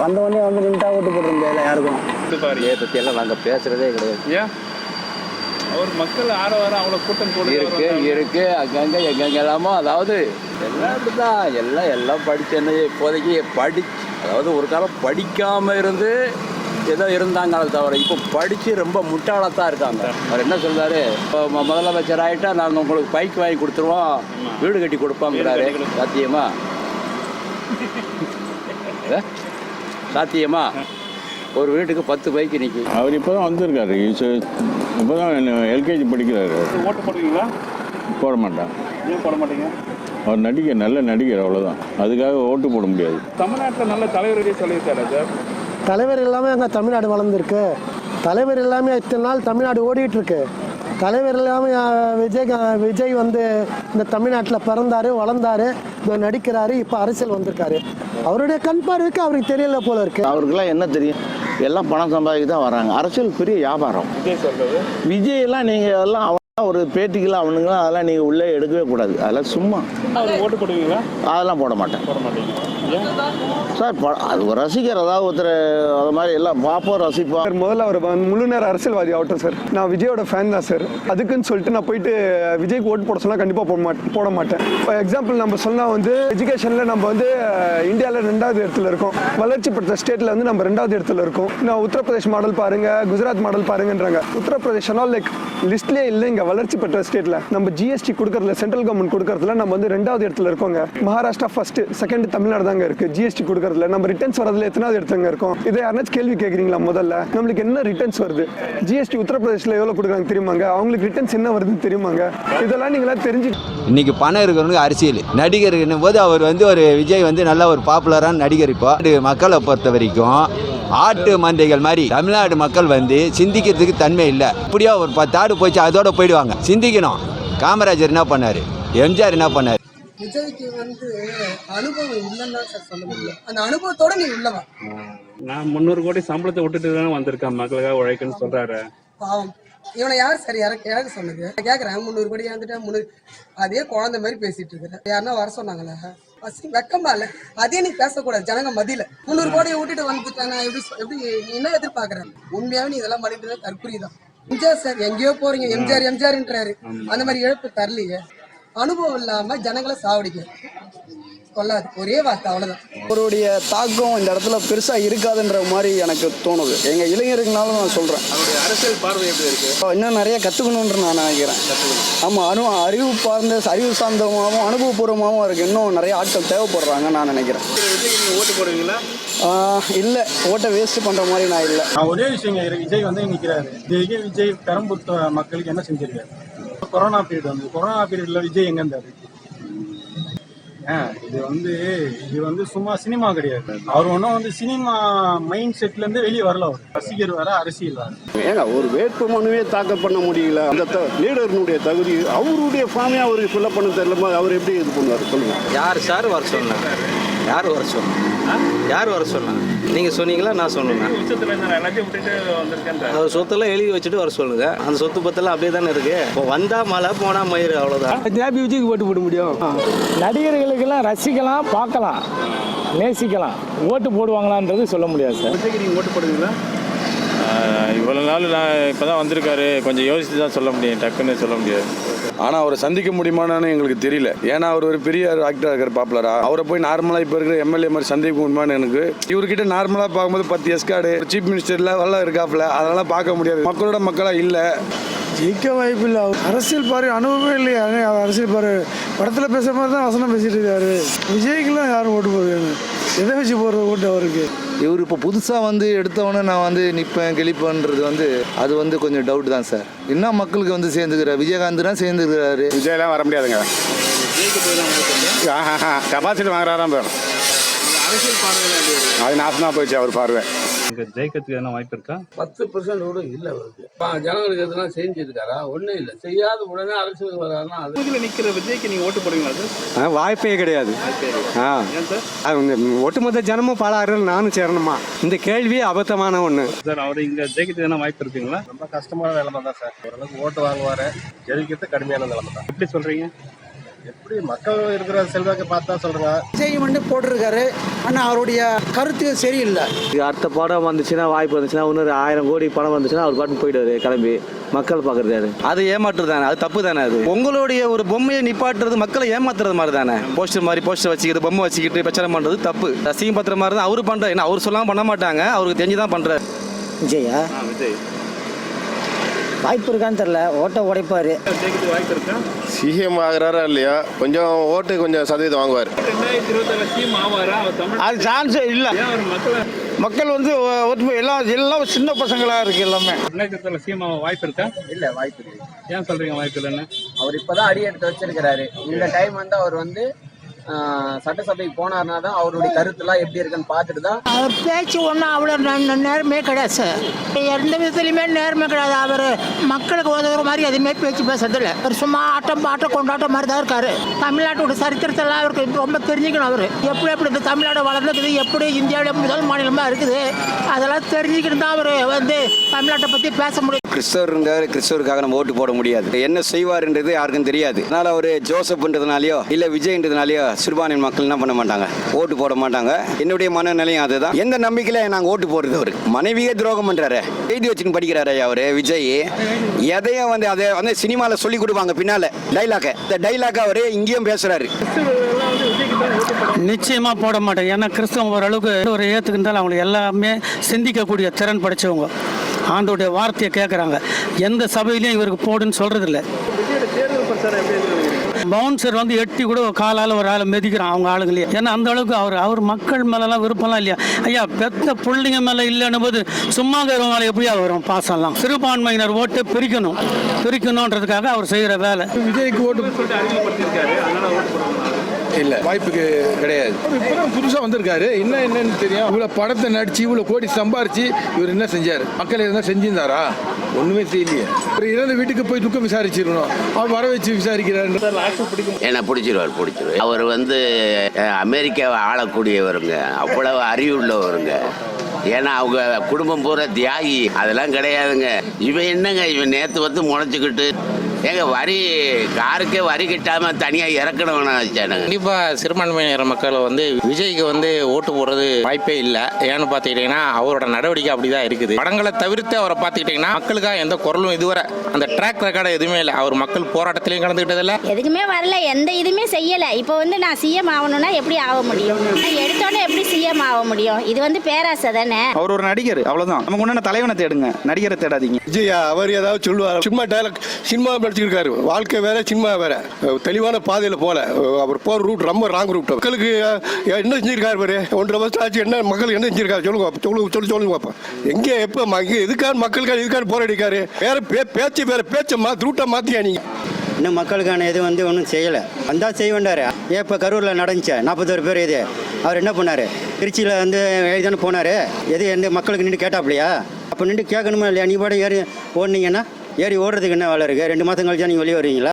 வந்தவொடனே வந்து நின்றுட்டா ஓட்டு போட முடியாது யாருக்கும். இதை பற்றியெல்லாம் நாங்கள் பேசுகிறதே கிடையாது. ஏன் அவர் மக்கள் ஆரவாரம் அவ்வளோ கூட்டம் போட இருக்கு அங்கங்கே எங்கெங்கே எல்லாமோ, அதாவது எல்லாம் அப்படி தான். எல்லாம் படித்தேன்னு இப்போதைக்கு அதாவது ஒரு காலம் படிக்காமல் இருந்து ஏதோ இருந்தாங்க தவிர இப்போ படித்து ரொம்ப முட்டாளத்தான் இருக்காங்க. அவர் என்ன சொல்றாரு, இப்போ முதலமைச்சர் ஆகிட்டா நாங்கள் உங்களுக்கு பைக் வாங்கி கொடுத்துருவோம், வீடு கட்டி கொடுப்போங்கிறாரு. சாத்தியமா ஒரு வீட்டுக்கு 10 பைக்கு நிற்கி. அவர் இப்போ தான் வந்திருக்காரு, இப்போ தான் எல்கேஜி படிக்கிறாரு. ஓட்டு போடுவீங்களா? போட மாட்டான். ஏன் போட மாட்டீங்க? அவர் நல்ல நடிகர், அவ்வளோதான். அதுக்காக ஓட்டு போட முடியாது. தமிழ்நாட்டில் நல்ல தலைவர்களே சொல்லியிருக்காரு சார். தலைவர் இல்லாமல் எங்கள் தமிழ்நாடு வளர்ந்துருக்கு. தலைவர் இல்லாமல் இத்தனை நாள் தமிழ்நாடு ஓடிட்டுருக்கு. தலைவர் இல்லாமல் விஜய் வந்து இந்த தமிழ்நாட்டில் பிறந்தார், வளர்ந்தார், நடிக்கிறாரு, இப்போ அரசியல் வந்திருக்காரு. அவருடைய கண் பார்வைக்கு அவருக்கு தெரியல போல இருக்கு. அவருக்கெல்லாம் என்ன தெரியும்? எல்லாம் பணம் சம்பாதிக்க தான் வராங்க. அரசியல் பெரிய வியாபாரம். விஜய் எல்லாம் நீங்கள் எல்லாம் ஒரு பேட்டிக்கெல்லாம் அவனுங்களாம் அதெல்லாம் நீங்கள் உள்ளே எடுக்கவே கூடாது. அதெல்லாம் சும்மா. ஓட்டு போடுவீங்களா? அதெல்லாம் போட மாட்டேன் சார். அது ஒரு ரசிகர், அதாவது ஒருத்தர் அது மாதிரி எல்லாம் பார்ப்போம், ரசிப்போம். முதல்ல அவர் முழு நேர அரசியல்வாதி ஆகட்டும் சார். நான் விஜயோட ஃபேன் தான் சார். அதுக்குன்னு சொல்லிட்டு நான் போயிட்டு விஜய்க்கு ஓட்டு போட சொன்னால் கண்டிப்பாக போட மாட்டேன். இப்போ எக்ஸாம்பிள் நம்ம சொன்னால் வந்து எஜுகேஷனில் நம்ம வந்து இந்தியாவில் 2வது இடத்துல இருக்கோம். வளர்ச்சி பெற்ற ஸ்டேட்டில் வந்து நம்ம 2வது இடத்துல இருக்கோம். நான் உத்தரப்பிரதேஷ் மாடல் பாருங்க, குஜராத் மாடல் பாருங்கன்றாங்க. உத்தரப்பிரதேஷ் எல்லாம் லைக் லிஸ்ட்லேயே இல்லை. இங்கே வளர்ச்சி பெற்ற ஸ்டேட்டில் நம்ம ஜிஎஸ்டி கொடுக்கறதுல, சென்ட்ரல் கவர்மெண்ட் கொடுக்கறதுல நம்ம வந்து 2வது இடத்துல இருக்கோங்க. மகாராஷ்டிரா ஃபர்ஸ்ட், செகண்ட் தமிழ்நாடு தாங்க இருக்கு ஜிஎஸ்டி கொடுக்கறதுல. நம்ம ரிட்டர்ன்ஸ் வரதுல எத்தனாவது இடத்துங்க இருக்கோம்? இதை யாராச்சும் கேள்வி கேட்குறீங்களா? முதல்ல நம்மளுக்கு என்ன ரிட்டர்ன்ஸ் வருது? ஜிஎஸ்டி உத்தரப்பிரதேசில் எவ்வளோ கொடுக்குறாங்க தெரியுமாங்க? அவங்களுக்கு ரிட்டர்ன்ஸ் என்ன வருதுன்னு தெரியுமாங்க? இதெல்லாம் நீங்களா தெரிஞ்சு. இன்னைக்கு பணம் இருக்கிறவனுக்கு அரசியல் நடிகர் போது அவர் வந்து ஒரு விஜய் வந்து நல்ல ஒரு பாப்புலரான நடிகர். இப்போ மக்களை பொறுத்த வரைக்கும் ஆட்டு மந்தைகள் மாதிரி தமிழ்நாடு மக்கள் வந்து சிந்திக்கிறதுக்கு தன்மை இல்லை. இப்படியா ஒரு 10 ஆடு போச்சு அதோட போயிடுவாங்க. சிந்திக்கணும். காமராஜர் என்ன பண்ணாரு, எம்ஜிஆர் என்ன பண்ணாரு? விஜய்க்கு வந்து அனுபவம் இல்லைன்னு தான் சார் சொல்ல முடியும். அந்த அனுபவத்தோட நீ உள்ளவா. நான் 300 கோடி சம்பளத்தை விட்டுட்டு தானே வந்திருக்கேன் மக்களுக்காக உழைக்கணும்னு சொல்றாரு. பாவம், இவனை யார் சரி எனக்கு சொன்னது? கேட்குறேன் 300 கோடி வந்துட்டேன், அதே குழந்தை மாதிரி பேசிட்டு இருக்கிறேன். யாருன்னா வர சொன்னாங்களா? வெக்கமா இல்ல? அதே நீ பேசக்கூடாது ஜனங்க மதியில. 300 கோடியை விட்டுட்டு வந்துட்டேன். நான் எப்படி நீ என்ன எதிர்பார்க்கறேன்? உண்மையாவே நீ இதெல்லாம் பண்ணிட்டு தற்கொலை தான். எம்ஜிஆர் சார் எங்கேயோ போறீங்க, எம்ஜிஆர்ன்றாரு. அந்த மாதிரி இழப்பு தரலையே. அனுபவம் இல்லாம ஜனங்களை சாவடிக்க கொள்ளாது. ஒரே வார்த்தை, அவ்வளவுதான். அவருடைய தாக்கம் இந்த இடத்துல பெருசா இருக்காதுன்ற மாதிரி எனக்கு தோணுது. எங்க இளைஞர்களாலும் நான் சொல்றேன். அவருடைய அரசியல் பார்வை எப்படி இருக்கு? இன்னும் நிறைய கத்துக்கணும்னு நான் நினைக்கிறேன். ஆமா, அறிவு சார்ந்தமாகவும் அனுபவபூர்வமாகவும் இருக்கு. இன்னும் நிறைய ஆட்கள் தேவைப்படுறாங்க நான் நினைக்கிறேன். ஓட்டு போடுவீங்களா? இல்ல, ஓட்டை வேஸ்ட் பண்ற மாதிரி நான் இல்லை. ஒரே விஷயம், விஜய் வந்து நிற்கிறாரு. விஜய் பெரம்பூர் மக்களுக்கு என்ன செஞ்சிருக்காரு? கொரோனா பீரியட் வந்து கொரோனா பீரியட்ல விஜய் எங்க இருந்தாரு? இது வந்து சும்மா சினிமா கிடையாது. அவர் ஒன்றும் வந்து சினிமா மைண்ட் செட்ல இருந்து வெளியே வரல. அவர் ரசிகர் வர, அரசியல் வர. ஏங்க ஒரு வேட்பு மனுவே தாக்கல் பண்ண முடியல. அந்த லீடர்னுடைய தகுதி, அவருடைய ஃபார்மே அவருக்கு ஃபில்அப் பண்ண தெரியல. அவர் எப்படி இது பண்ணுவார் சொல்லுங்க? யார் சார் வர சொன்னாங்க? யார் வர சொன்னாங்க? நீங்கள் சொன்னீங்களா? நான் சொன்னேன். அவர் சொத்தெல்லாம் எழுதி வச்சுட்டு வர சொல்லுங்க. அந்த சொத்து பத்தெல்லாம் அப்படியே தானே இருக்கு. இப்போ வந்தா மழை, போனா மயிறு, அவ்வளோதான். விஜய்க்கு ஓட்டு போட முடியும். நடிகர்களுக்கெல்லாம் ரசிக்கலாம், பார்க்கலாம், நேசிக்கலாம். ஓட்டு போடுவாங்களான்றது சொல்ல முடியாது சார். விஜய்க்கு நீங்கள் ஓட்டு போடுவீங்களா? இவ்வளோ நாள் நான் இப்போ தான் வந்திருக்காரு, கொஞ்சம் யோசித்து தான் சொல்ல முடியும், டக்குன்னு சொல்ல முடியாது. ஆனால் அவரை சந்திக்க முடியுமான்னு எங்களுக்கு தெரியல. ஏன்னா அவர் ஒரு பெரிய ஆக்டராக இருக்கார், பாப்புலராக. அவரை போய் நார்மலாக இப்போ இருக்கிற எம்எல்ஏ மாதிரி சந்திக்க முடியுமான்னு எனக்கு. இவர்கிட்ட நார்மலாக பார்க்கும்போது 10 எஸ்கார்டு, சீஃப் மினிஸ்டர்ல எல்லாம் இருக்காப்புல, அதெல்லாம் பார்க்க முடியாது. மக்களோட மக்களாக இல்லை. ஜெயிக்க வாய்ப்பு இல்லை. அரசியல் பாரு அனுபவமே இல்லையா? அரசியல் பாரு படத்தில் பேசுகிற மாதிரி தான் வசனம் பேசிட்டு இருக்காரு. விஜய்க்குலாம் யாரும் ஓட்டு போடுவாங்க? எதை வச்சு போடுற ஓட்டு அவருக்கு? இவர் இப்போ புதுசாக வந்து எடுத்தவொடனே நான் வந்து நிற்பேன் கிளிப்பேன்றது வந்து அது வந்து கொஞ்சம் டவுட் தான் சார். இன்னும் மக்களுக்கு வந்து சேர்ந்துக்கிறார். விஜயகாந்த் தான் சேர்ந்துக்கிறாரு. விஜயெல்லாம் வர முடியாதுங்க. கெப்பாசிட்டி வாங்குறாராம் போயிடும். அரசியல் பார்வையில் அது நாசமாக போயிடுச்சு அவர் பார்வை. ஜெயிக்கிறதுக்கு என்ன வாய்ப்பு இருக்கா? 10% கூட இல்லை அவருக்கு. ஜனங்களுக்கு எதுனா செஞ்சிருக்காரா? ஒன்றும் இல்லை. செய்யாத உடனே அரசியல் வராருன்னா அது நிற்கிற விஜய்க்கு நீங்கள் ஓட்டு போடுவீங்களா சார்? வாய்ப்பே கிடையாது. ஒட்டுமொத்த ஜனமும் பாடார்கள், நானும் சேரணுமா? இந்த கேள்வி அபத்தமான ஒன்று சார். அவர் இங்கே ஜெயிக்கிறதுக்கு என்ன வாய்ப்பு இருக்குங்களா? ரொம்ப கஷ்டமான நிலைமை தான் சார். ஓரளவுக்கு ஓட்டு வாங்குவார், ஜெயிக்கிறது கடுமையான நிலைமை தான். எப்படி சொல்கிறீங்க? எப்படி மக்கள் இருக்கிற செல்வாக்கை பார்த்தா சொல்றேங்க. விஜய் வந்து போட்டிருக்காரு, ஆனால் அவருடைய கருத்து சரியில்லை. அடுத்த படம் வந்துச்சுன்னா, வாய்ப்பு வந்துச்சுன்னா, இன்னொரு 1000 கோடி பணம் வந்துச்சுன்னா அவர் பாட்டு போயிடுவாரு கிளம்பி. மக்கள் பார்க்குறது அது ஏமாற்றுறது தானே, அது தப்பு தானே. அது உங்களுடைய ஒரு பொம்மையை நிப்பாட்டுறது மக்களை ஏமாத்துறது மாதிரி தானே. போஸ்டர் வச்சுக்கிட்டு பொம்மை வச்சுக்கிட்டு பிரச்சாரம் பண்ணுறது தப்பு. ரசிகம் பத்திர மாதிரி தான் அவரு பண்ணுறாரு. ஏன்னா அவர் சொல்லாமல் பண்ண மாட்டாங்க, அவருக்கு தெரிஞ்சு தான் பண்ணுறாரு. விஜயா விஜய் வாய்ப்பு இருக்கான்னு தெரியல, ஓட்ட உடைப்பாரு. வாய்ப்பு இருக்கா? சிஎம் ஆகிறாரா இல்லையா, கொஞ்சம் ஓட்டு கொஞ்சம் சதவீதம் வாங்குவார். 2027 சிஎம் ஆவாரா? அவர் தமிழ் அது சான்ஸே இல்லை. மக்கள் வந்து எல்லாம் சின்ன பசங்களாக இருக்குது எல்லாமே. 2027 சிஎம் ஆக வாய்ப்பு இருக்கா? இல்லை, வாய்ப்பு இல்லை. ஏன் சொல்றீங்க வாய்ப்பு இல்லைன்னு? அவர் இப்போதான் அடி எடுத்து வச்சிருக்கிறாரு. இந்த டைம் வந்து அவர் வந்து சட்டசபைக்கு போனார்னா தான் அவருடைய கருத்துலாம் எப்படி இருக்குன்னு பார்த்துட்டு தான். அவர் பேச்சு ஒன்றும் அவ்வளோ நேர்மையே கிடையாது சார். எந்த விதத்துலையுமே நேர்மை கிடையாது. அவர் மக்களுக்கு உதவுற மாதிரி எதுவுமே பேச்சு பேசுறதில்ல. அவர் சும்மா ஆட்டம் பாட்டம் கொண்டாட்டம் மாதிரி தான் இருக்காரு. தமிழ்நாட்டோட சரித்திரத்தெல்லாம் அவருக்கு ரொம்ப தெரிஞ்சுக்கணும். அவர் எப்படி இந்த தமிழ்நாடு வளர்ந்துக்குது, எப்படி இந்தியாவில முதல் மாநிலமாக இருக்குது, அதெல்லாம் தெரிஞ்சுக்கிட்டு தான் அவர் வந்து தமிழ்நாட்டை பற்றி பேச முடியும். கிறிஸ்தவருக்காக நம்ம ஓட்டு போட முடியாது. என்ன செய்வார்ன்றது யாருக்கும் தெரியாது. அதனால அவர் ஜோசப்ன்றதுனாலயோ இல்லை விஜய்ன்றதுனாலயோ சிறுபான்மை மக்கள் என்ன பண்ண மாட்டாங்க, ஓட்டு போட மாட்டாங்க. என்னுடைய மனநிலையும் அதுதான். எந்த நம்பிக்கையில நாங்கள் ஓட்டு போடுறது? அவரு மனைவியே துரோகம் பண்றாரு, எழுதி வச்சுன்னு படிக்கிறாரு அவரு விஜய். எதையும் வந்து அதை வந்து சினிமாவில் சொல்லி கொடுப்பாங்க பின்னால டைலாக. இந்த டைலாக அவரு இங்கேயும் பேசுறாரு. நிச்சயமாக போட மாட்டேன். ஏன்னா கிறிஸ்தவம் ஓரளவுக்கு ஒரு ஏற்றுக்கிட்டாலும் அவங்களுக்கு எல்லாமே சிந்திக்கக்கூடிய திறன் படைச்சவங்க. ஆண்டோடைய வார்த்தையை கேட்குறாங்க. எந்த சபையிலையும் இவருக்கு போடுன்னு சொல்கிறதில்ல. பவுன்சர் வந்து எட்டி கூட காலால் ஒரு ஆளை மிதிக்கிறான் அவங்க ஆளுங்களே. ஏன்னா அந்த அளவுக்கு அவர் மக்கள் மேலெல்லாம் விருப்பம்லாம் இல்லையா. ஐயா பெத்த பிள்ளைங்க மேலே இல்லைன்னு போது சும்மா மேலே எப்படியா வரும் பாசம்லாம். சிறுபான்மையினர் ஓட்டு பிரிக்கணுன்றதுக்காக அவர் செய்கிற வேலை. விஜய்க்கு ஓட்டு இல்லை, வாய்ப்புக்கு கிடையாது. இப்போதான் புதுசாக வந்திருக்காரு, என்னன்னு தெரியும். இவ்வளோ படத்தை நடிச்சு இவ்வளோ கோடி சம்பாரிச்சு இவர் என்ன செஞ்சார்? மக்கள் எதுனா செஞ்சிருந்தாரா? ஒன்றுமே செய்யலையே. ஒரு இறந்த வீட்டுக்கு போய் துக்கம் விசாரிச்சிருக்கணும், அவர் வர வச்சு விசாரிக்கிறாரு. என்ன பிடிச்சிருவார். அவர் வந்து அமெரிக்காவை ஆளக்கூடியவருங்க, அவ்வளவு அறிவுள்ளவருங்க. ஏன்னா அவங்க குடும்பம் பூரா தியாகி. அதெல்லாம் கிடையாதுங்க. இவன் என்னங்க, இவன் நேற்று வந்து முளைச்சிக்கிட்டு ஏங்க வரி காருக்கே வரி கட்டாம தனியாக இறக்கணும்னு வச்சானுங்க. கண்டிப்பாக சிறுபான்மையினர் மக்கள் வந்து விஜய்க்கு வந்து ஓட்டு போடுறது வாய்ப்பே இல்லை. ஏன்னு பார்த்துக்கிட்டிங்கன்னா அவரோட நடவடிக்கை அப்படி தான் இருக்குது. படங்களை தவிர்த்து அவரை பார்த்துக்கிட்டிங்கன்னா மக்களுக்காக எந்த குரலும் இதுவரை அந்த ட்ராக் ரெக்கார்டு எதுவுமே இல்லை. அவர் மக்கள் போராட்டத்திலையும் கலந்துக்கிட்டதில்லை, எதுக்குமே வரல, எந்த இதுவுமே செய்யலை. இப்போ வந்து நான் சிஎம் ஆகணும்னா எப்படி ஆக முடியும்? எடுத்தோன்னே எப்படி சிஎம் ஆக முடியும்? இது வந்து பேராசை தானே. அவர் ஒரு நடிகர், அவ்வளோதான். நமக்கு ஒன்று தலைவனை தேடுங்க, நடிகரை தேடாதீங்க. விஜயா அவர் ஏதாவது சொல்லுவார்? சும்மா டைலாக் சினிமா நடிச்சிருக்காரு. வாழ்க்கை வேற, சினிமா வேற. தெளிவான பாதையில் போல. அவர் போகிற ரூட் ரொம்ப ராங் ரூட். மக்களுக்கு என்ன செஞ்சிருக்காரு பாரு. 1.5 வருஷம் ஆச்சு. என்ன மக்கள் என்ன செஞ்சிருக்காரு சொல்லுங்க பாப்பா. எங்கே எப்போ எதுக்காக மக்களுக்காக இதுக்காக போராடிக்காரு? வேற பேச்சு வேற பேச்சை ரூட்டை மாற்றியா நீங்க? இன்னும் மக்களுக்கான இது வந்து ஒன்றும் செய்யலை. வந்தால் செய்ய வேண்டாரு. இப்போ கரூரில் நடந்துச்சு 41 பேர். இது அவர் என்ன பண்ணார்? திருச்சியில் வந்து எழுதானு போனார். எந்த மக்களுக்கு நின்று கேட்டாப்லையா? அப்போ நின்று கேட்கணுமா இல்லையா? நீ பாட ஏறி ஓடுனீங்கன்னா ஏறி ஓடுறதுக்கு என்ன வேலை இருக்குது? 2 மாதம் கழிச்சா நீங்கள் வெளியே வருவீங்களா?